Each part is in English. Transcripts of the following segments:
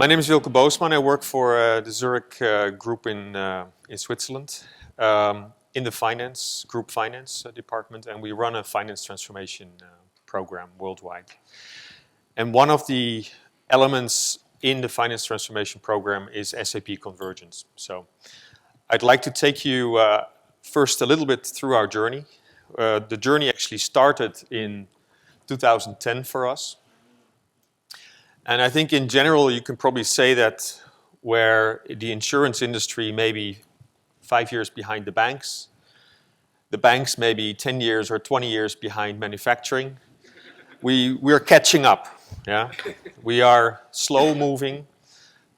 My name is Wilke Boosman. I work for the Zurich group in Switzerland in the group finance department, and we run a finance transformation program worldwide. And one of the elements in the finance transformation program is SAP convergence. So I'd like to take you first a little bit through our journey. The journey actually started in 2010 for us. And I think in general, you can probably say that where the insurance industry may be 5 years behind the banks may be 10 years or 20 years behind manufacturing. We're catching up. Yeah, we are slow moving,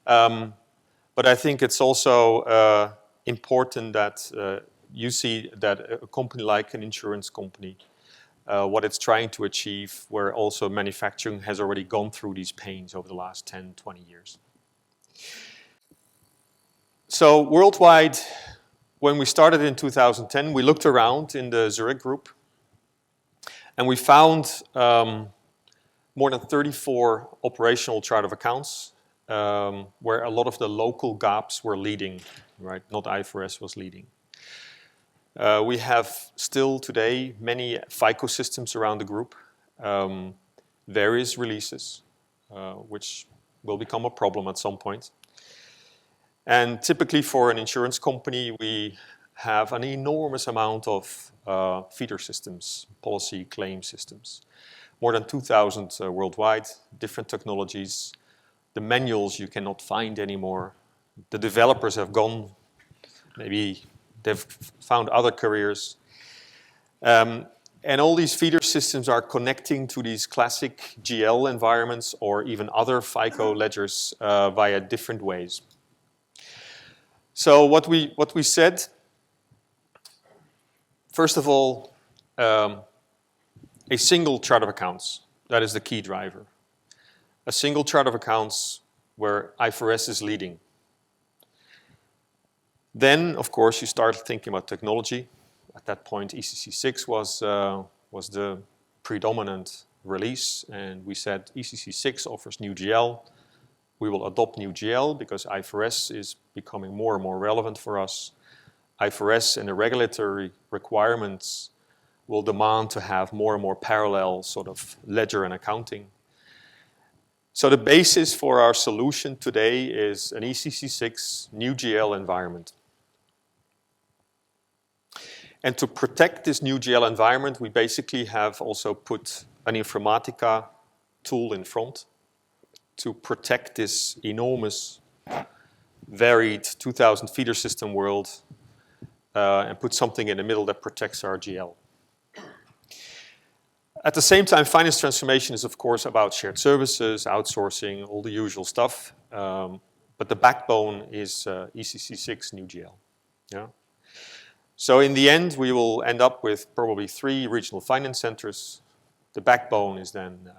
but I think it's also important that you see that a company like an insurance company, what it's trying to achieve, where also manufacturing has already gone through these pains over the last 10, 20 years. So worldwide, when we started in 2010, we looked around in the Zurich group, and we found more than 34 operational chart of accounts, where a lot of the local GAAPs were leading, right? Not IFRS was leading. We have still today many FICO systems around the group, various releases, which will become a problem at some point. And typically for an insurance company, we have an enormous amount of feeder systems, policy claim systems. More than 2,000 worldwide, different technologies. The manuals you cannot find anymore. The developers have gone, maybe they've found other careers. And all these feeder systems are connecting to these classic GL environments or even other FICO ledgers via different ways. So what we said, first of all, a single chart of accounts, that is the key driver. A single chart of accounts where IFRS is leading. Then, of course, you start thinking about technology. At that point, ECC6 was the predominant release, and we said ECC6 offers new GL. We will adopt new GL because IFRS is becoming more and more relevant for us. IFRS and the regulatory requirements will demand to have more and more parallel sort of ledger and accounting. So the basis for our solution today is an ECC6 new GL environment. And to protect this new GL environment, we basically have also put an Informatica tool in front to protect this enormous, varied 2,000 feeder system world and put something in the middle that protects our GL. At the same time, finance transformation is, of course, about shared services, outsourcing, all the usual stuff. But the backbone is ECC6 new GL. Yeah? So in the end, we will end up with probably 3 regional finance centers. The backbone is then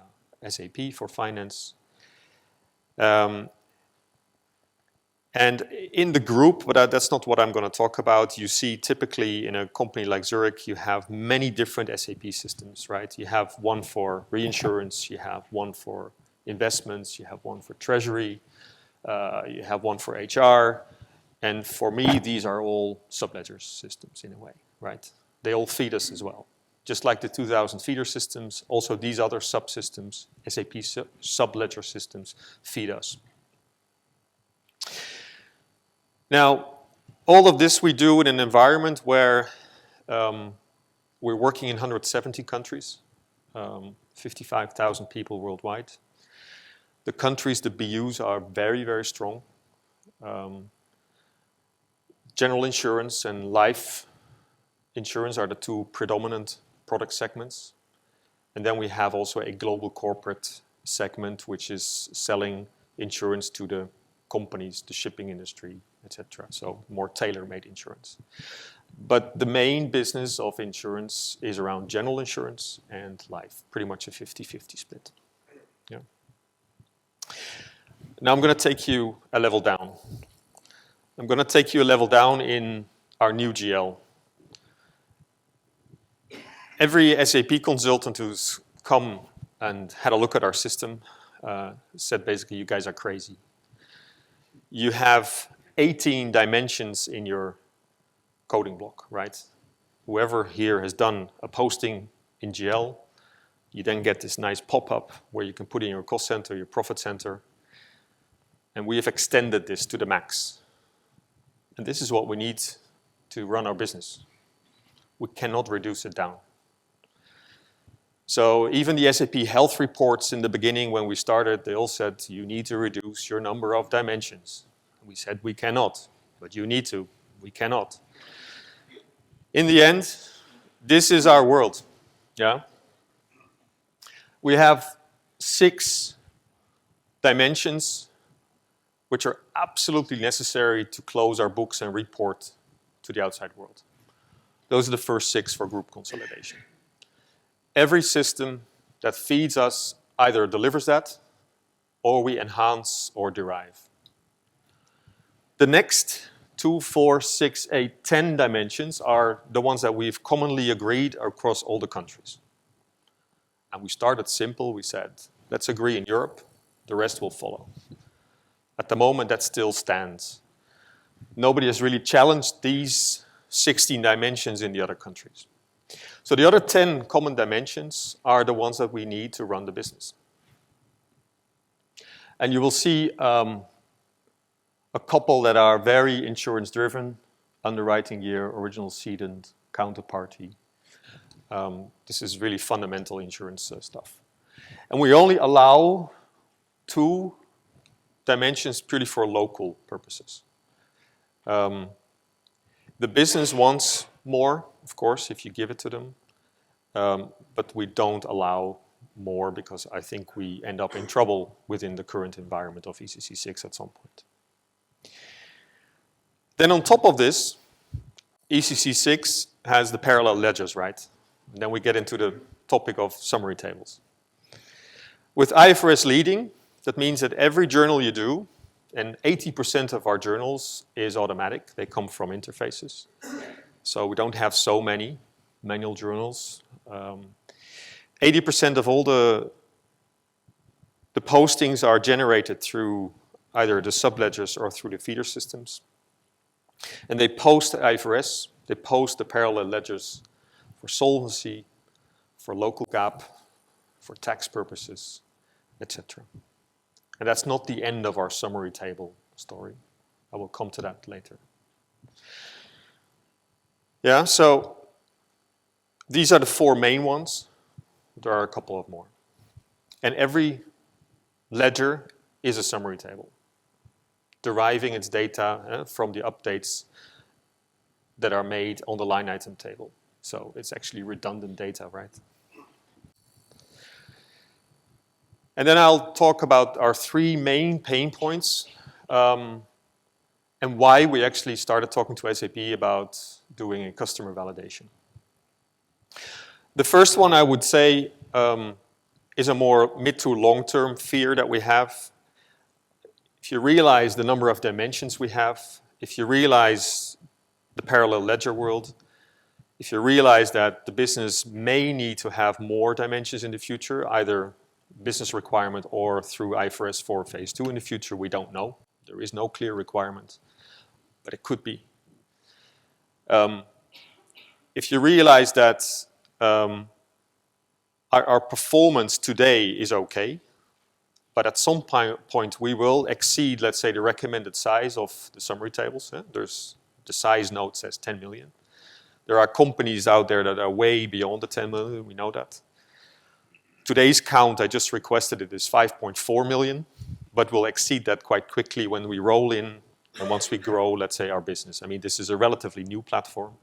SAP for finance. And in the group, but that's not what I'm going to talk about, you see typically in a company like Zurich, you have many different SAP systems, right? You have one for reinsurance, you have one for investments, you have one for treasury, you have one for HR. And for me, these are all subledger systems in a way, right? They all feed us as well. Just like the 2,000 feeder systems, also these other subsystems, SAP subledger systems, feed us. Now, all of this we do in an environment where we're working in 170 countries, 55,000 people worldwide. The countries, the BUs are very, very strong. General insurance and life insurance are the 2 predominant product segments. And then we have also a global corporate segment, which is selling insurance to the companies, the shipping industry, etc. So more tailor-made insurance. But the main business of insurance is around general insurance and life, pretty much a 50-50 split. Yeah. Now I'm going to take you a level down. I'm going to take you a level down in our new GL. Every SAP consultant who's come and had a look at our system said basically, you guys are crazy. you have 18 dimensions in your coding block, right? Whoever here has done a posting in GL, you then get this nice pop-up where you can put in your cost center, your profit center, and we have extended this to the max. And this is what we need to run our business. We cannot reduce it down. So even the SAP health reports in the beginning when we started, they all said, you need to reduce your number of dimensions. We said, we cannot, but you need to. We cannot. In the end, this is our world. Yeah? We have 6 dimensions which are absolutely necessary to close our books and report to the outside world. Those are the first 6 for group consolidation. Every system that feeds us either delivers that, or we enhance or derive. The next 2, 4, 6, 8, 10 dimensions are the ones that we've commonly agreed across all the countries. And we started simple. We said, let's agree in Europe, the rest will follow. At the moment, that still stands. Nobody has really challenged these 16 dimensions in the other countries. So the other 10 common dimensions are the ones that we need to run the business. And you will see a couple that are very insurance-driven: underwriting year, original cedent, counterparty. This is really fundamental insurance stuff. And we only allow 2 dimensions purely for local purposes. The business wants more, of course, if you give it to them. But we don't allow more because I think we end up in trouble within the current environment of ECC 6 at some point. Then on top of this, ECC 6 has the parallel ledgers, right? And then we get into the topic of summary tables. With IFRS leading, that means that every journal you do, and 80% of our journals is automatic, they come from interfaces. So we don't have so many manual journals. 80% of all the postings are generated through either the subledgers or through the feeder systems. And they post IFRS, they post the parallel ledgers for solvency, for local GAAP, for tax purposes, etc. And that's not the end of our summary table story. I will come to that later. Yeah, so these are the 4 main ones. There are a couple of more. And every ledger is a summary table, deriving its data from the updates that are made on the line item table. So it's actually redundant data, right? And then I'll talk about our 3 main pain points and why we actually started talking to SAP about doing a customer validation. The first one I would say is a more mid to long-term fear that we have. If you realize the number of dimensions we have, if you realize the parallel ledger world, if you realize that the business may need to have more dimensions in the future, either business requirement or through IFRS 4 phase 2 in the future, we don't know. There is no clear requirement, but it could be. If you realize that our performance today is okay, but at some point we will exceed, let's say, the recommended size of the summary tables. There's the size note says 10 million. There are companies out there that are way beyond the 10 million, we know that. Today's count, I just requested it, is 5.4 million, but we'll exceed that quite quickly when we roll in and once we grow, let's say, our business. I mean, this is a relatively new platform,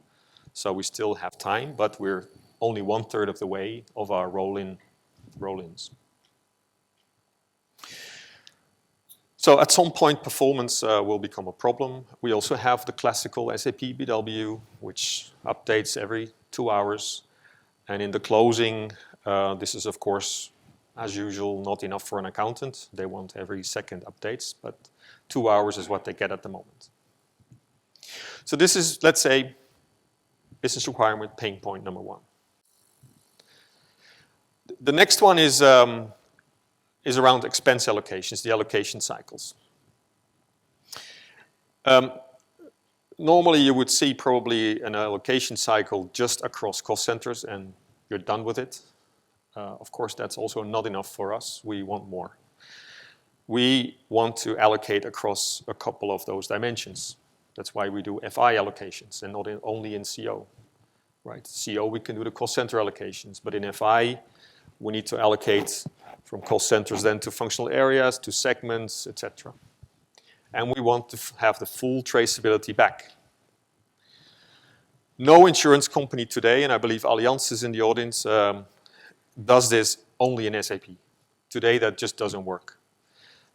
so we still have time, but we're only 1/3 of the way of our roll-ins. So at some point, performance will become a problem. We also have the classical SAP BW, which updates every 2 hours. And in the closing, this is, of course, as usual, not enough for an accountant. They want every second updates, but 2 hours is what they get at the moment. So this is, let's say, business requirement pain point number 1. The next one is around expense allocations, the allocation cycles. Normally, you would see probably an allocation cycle just across cost centers, and you're done with it. Of course, that's also not enough for us. We want more. We want to allocate across a couple of those dimensions. That's why we do FI allocations and not only in CO. Right? CO, we can do the cost center allocations, but in FI, we need to allocate from cost centers then to functional areas, to segments, etc. And we want to have the full traceability back. No insurance company today, and I believe Allianz is in the audience, does this only in SAP. Today, that just doesn't work.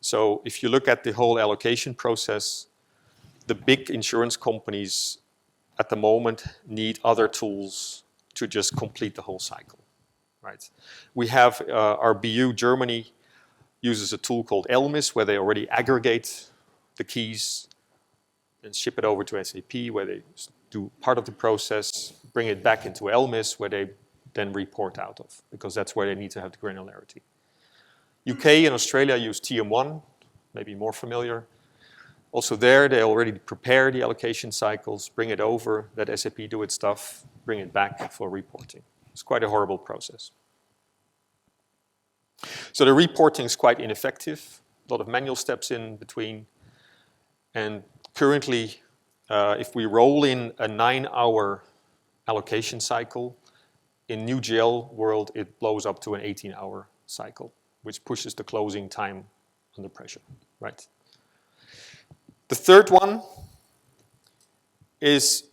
So if you look at the whole allocation process, the big insurance companies at the moment need other tools to just complete the whole cycle. Right? We have our BU Germany uses a tool called ELMIS, where they already aggregate the keys and ship it over to SAP, where they do part of the process, bring it back into ELMIS, where they then report out of, because that's where they need to have the granularity. UK and Australia use TM1, maybe more familiar. Also there, they already prepare the allocation cycles, bring it over, let SAP do its stuff, bring it back for reporting. It's quite a horrible process. So the reporting is quite ineffective, a lot of manual steps in between. And currently, if we roll in a 9-hour allocation cycle, in new GL world, it blows up to an 18-hour cycle, which pushes the closing time under pressure, right? The third one is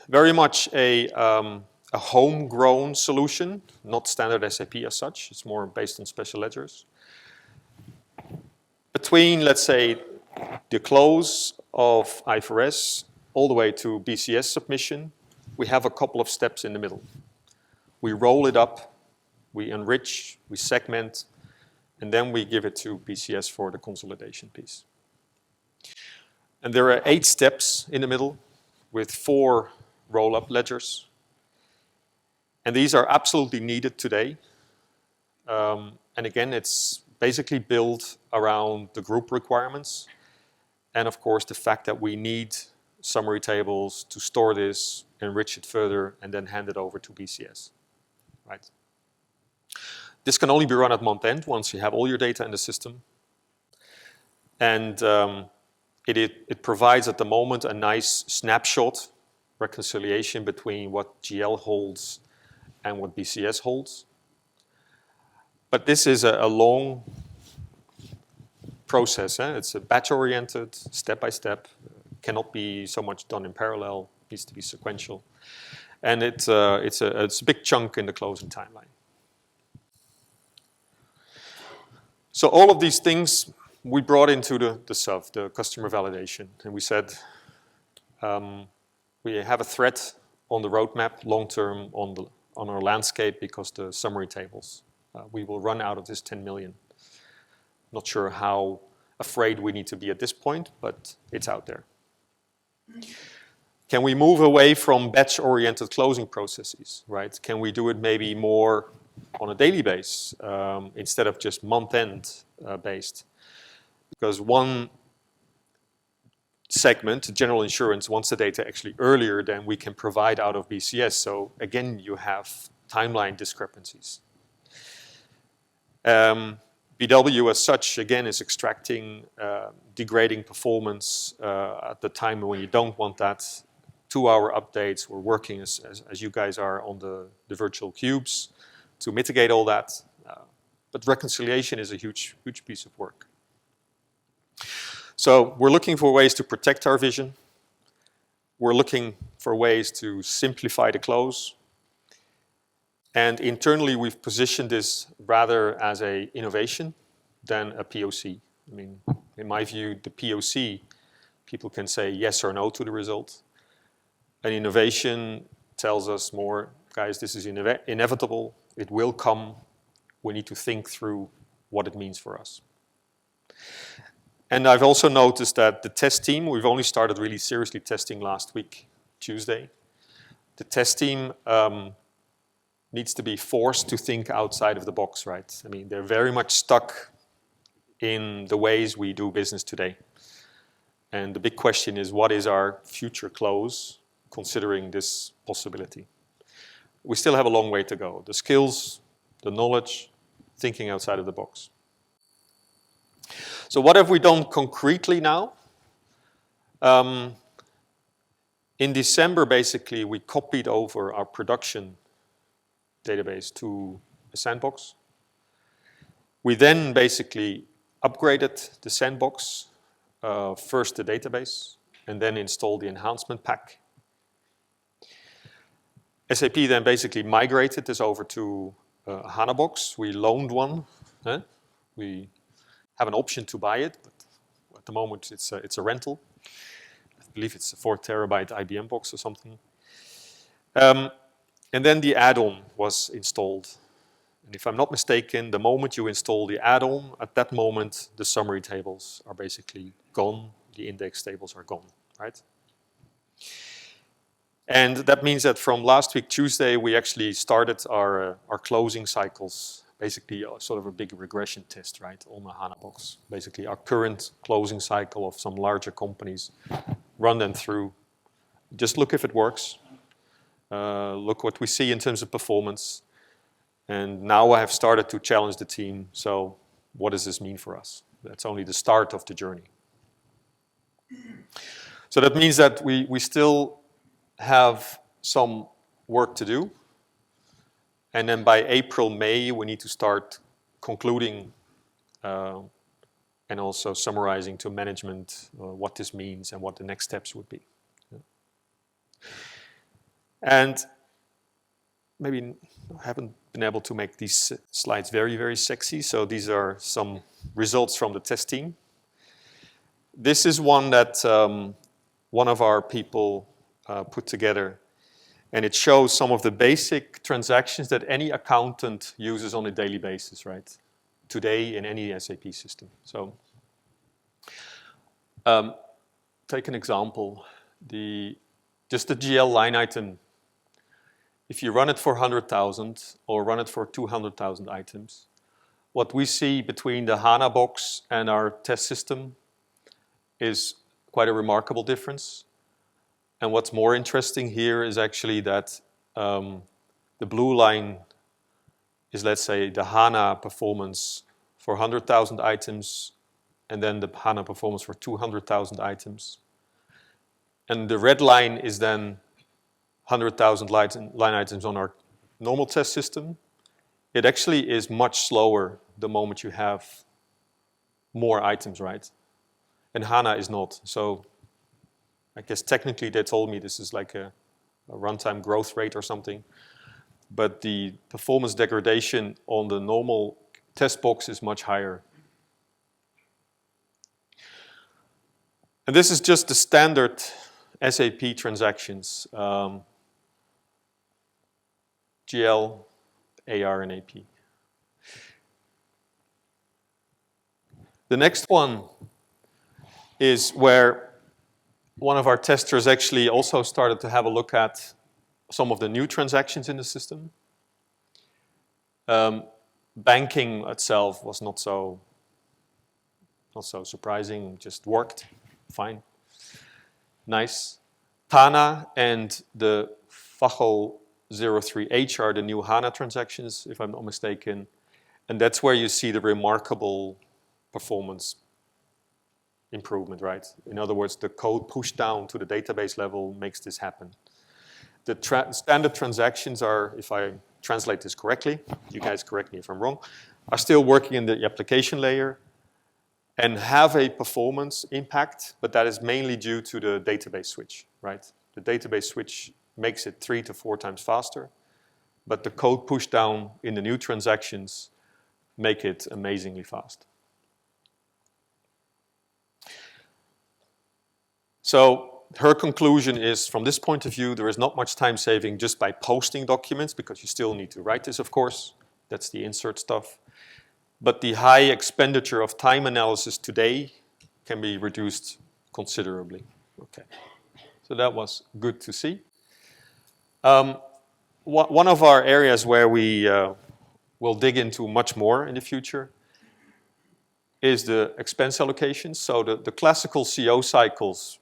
very much a homegrown solution, not standard SAP as such. It's more based on special ledgers. Between, let's say, the close of IFRS all the way to BCS submission, we have a couple of steps in the middle. We roll it up, we enrich, we segment, and then we give it to BCS for the consolidation piece. And there are 8 steps in the middle with 4 roll-up ledgers. And these are absolutely needed today. And again, it's basically built around the group requirements. And of course, the fact that we need summary tables to store this, enrich it further, and then hand it over to BCS. Right? This can only be run at month end once you have all your data in the system. And it provides at the moment a nice snapshot reconciliation between what GL holds and what BCS holds. But this is a long process. It's a batch-oriented, step-by-step, cannot be so much done in parallel, needs to be sequential. And it's a big chunk in the closing timeline. So all of these things we brought into the SAV, the customer validation. And we said we have a threat on the roadmap long-term on our landscape because the summary tables. We will run out of this 10 million. Not sure how afraid we need to be at this point, but it's out there. Can we move away from batch-oriented closing processes, right? Can we do it maybe more on a daily basis instead of just month-end based? Because one segment, general insurance, wants the data actually earlier than we can provide out of BCS. So again, you have timeline discrepancies. BW as such, again, is extracting degrading performance at the time when you don't want that. 2-hour updates. We're working as you guys are on the virtual cubes to mitigate all that. But reconciliation is a huge piece of work. So we're looking for ways to protect our vision. We're looking for ways to simplify the close. And internally, we've positioned this rather as an innovation than a POC. I mean, in my view, the POC, people can say yes or no to the result. An innovation tells us more, guys, this is inevitable. It will come. We need to think through what it means for us. And I've also noticed that the test team, we've only started really seriously testing last week, Tuesday. The test team needs to be forced to think outside of the box, right? I mean, they're very much stuck in the ways we do business today. And the big question is, what is our future close considering this possibility? We still have a long way to go. The skills, the knowledge, thinking outside of the box. So what have we done concretely now? In December, basically, we copied over our production database to a sandbox. We then basically upgraded the sandbox, first the database, and then installed the enhancement pack. SAP then basically migrated this over to a HANA box. We loaned one. We have an option to buy it, but at the moment it's a rental. I believe it's a 4 terabyte IBM box or something. And then the add-on was installed. And if I'm not mistaken, the moment you install the add-on, at that moment the summary tables are basically gone, the index tables are gone, right? And that means that from last week, Tuesday, we actually started our closing cycles, basically sort of a big regression test, right, on the HANA box. Basically, our current closing cycle of some larger companies, run them through, just look if it works, look what we see in terms of performance. And now I have started to challenge the team, so what does this mean for us? That's only the start of the journey. So that means that we still have some work to do. And then by April, May, we need to start concluding and also summarizing to management what this means and what the next steps would be. Yeah. And maybe I haven't been able to make these slides very, very sexy. So these are some results from the test team. This is one that one of our people put together. And it shows some of the basic transactions that any accountant uses on a daily basis, right? Today in any SAP system. So take an example. Just the GL line item. If you run it for 100,000 or run it for 200,000 items, what we see between the HANA box and our test system is quite a remarkable difference. And what's more interesting here is actually that the blue line is, let's say, the HANA performance for 100,000 items, and then the HANA performance for 200,000 items. And the red line is then 100,000 line items on our normal test system. It actually is much slower the moment you have more items, right? And HANA is not. So I guess technically they told me this is like a runtime growth rate or something. But the performance degradation on the normal test box is much higher. And this is just the standard SAP transactions. GL, AR, and AP. The next one is where one of our testers actually also started to have a look at some of the new transactions in the system. Banking itself was not so surprising, just worked fine. Nice. TANA and the FACHO 03H are the new HANA transactions, if I'm not mistaken. And that's where you see the remarkable performance improvement, right? In other words, the code pushed down to the database level makes this happen. The standard transactions are, if I translate this correctly, you guys correct me if I'm wrong, are still working in the application layer and have a performance impact, but that is mainly due to the database switch, right? The database switch makes it 3 to 4 times faster, but the code push down in the new transactions make it amazingly fast. So her conclusion is, from this point of view, there is not much time saving just by posting documents, because you still need to write this, of course. That's the insert stuff. But the high expenditure of time analysis today can be reduced considerably. Okay, so that was good to see. One of our areas where we will dig into much more in the future is the expense allocation. So the classical CO cycles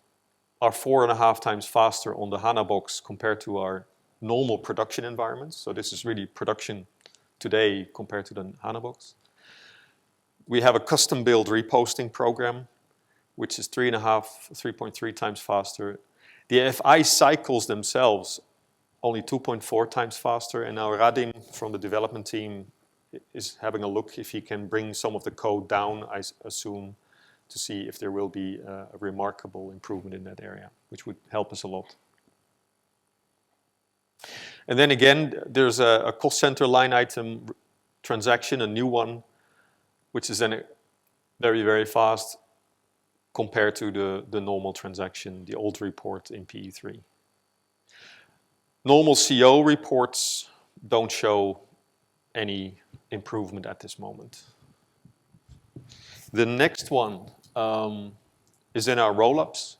are 4.5 times faster on the HANA box compared to our normal production environments. So this is really production today compared to the HANA box. We have a custom-built reposting program, which is 3.3 times faster. The FI cycles themselves only 2.4 times faster, and now Radim from the development team is having a look if he can bring some of the code down, I assume, to see if there will be a remarkable improvement in that area, which would help us a lot. And then again, there's a cost center line item transaction, a new one, which is then very, very fast compared to the normal transaction, the old report in PE3. Normal CO reports don't show any improvement at this moment. The next one is in our roll-ups.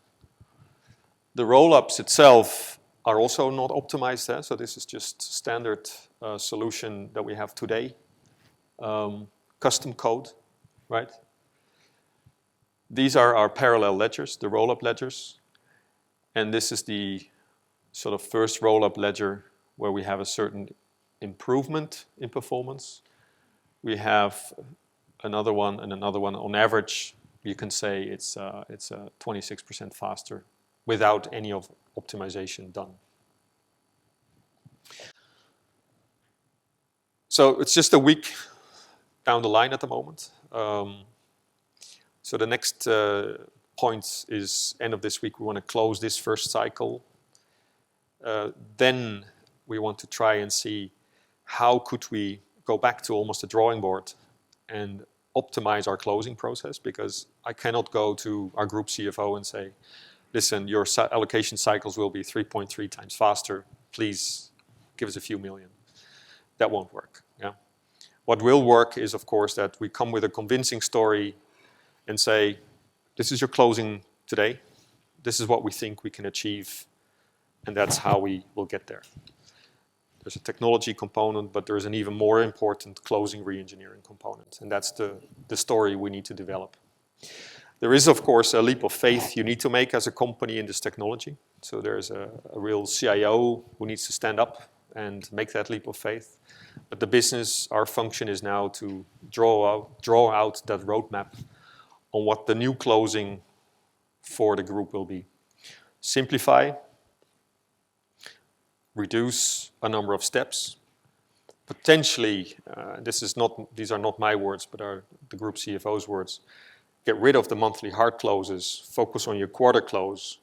The roll-ups itself are also not optimized, so this is just standard solution that we have today. Custom code, right? These are our parallel ledgers, the roll-up ledgers. And this is the sort of first roll-up ledger where we have a certain improvement in performance. We have another one and another one. On average, you can say it's 26% faster without any of optimization done. So it's just a week down the line at the moment. So the next point is end of this week. We want to close this first cycle. Then we want to try and see how could we go back to almost a drawing board and optimize our closing process, because I cannot go to our group CFO and say, listen, your allocation cycles will be 3.3 times faster. Please give us a few million. That won't work. Yeah. What will work is, of course, that we come with a convincing story and say, this is your closing today. This is what we think we can achieve. And that's how we will get there. There's a technology component, but there's an even more important closing re-engineering component. And that's the story we need to develop. There is, of course, a leap of faith you need to make as a company in this technology. So there's a real CIO who needs to stand up and make that leap of faith. But the business, our function is now to draw out that roadmap on what the new closing for the group will be. Simplify, reduce a number of steps, potentially, these are not my words, but are the group CFO's words, get rid of the monthly hard closes, focus on your quarter close,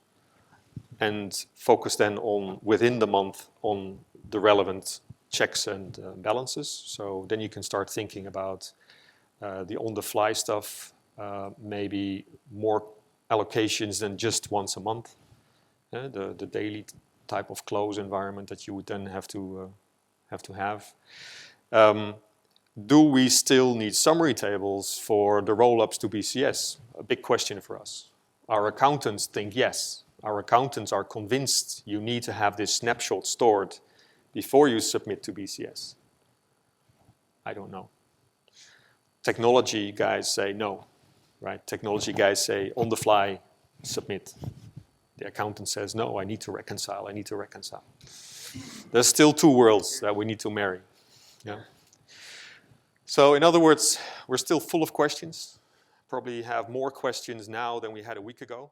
and focus then on, within the month, on the relevant checks and balances. So then you can start thinking about the on-the-fly stuff, maybe more allocations than just once a month, the daily type of close environment that you would then have to have. Do we still need summary tables for the roll-ups to BCS? A big question for us. Our accountants think yes. Our accountants are convinced you need to have this snapshot stored before you submit to BCS. I don't know. Technology guys say no, right? Technology guys say on the fly, submit. The accountant says, no, I need to reconcile. There's still two worlds that we need to marry. Yeah. So in other words, we're still full of questions. Probably have more questions now than we had a week ago.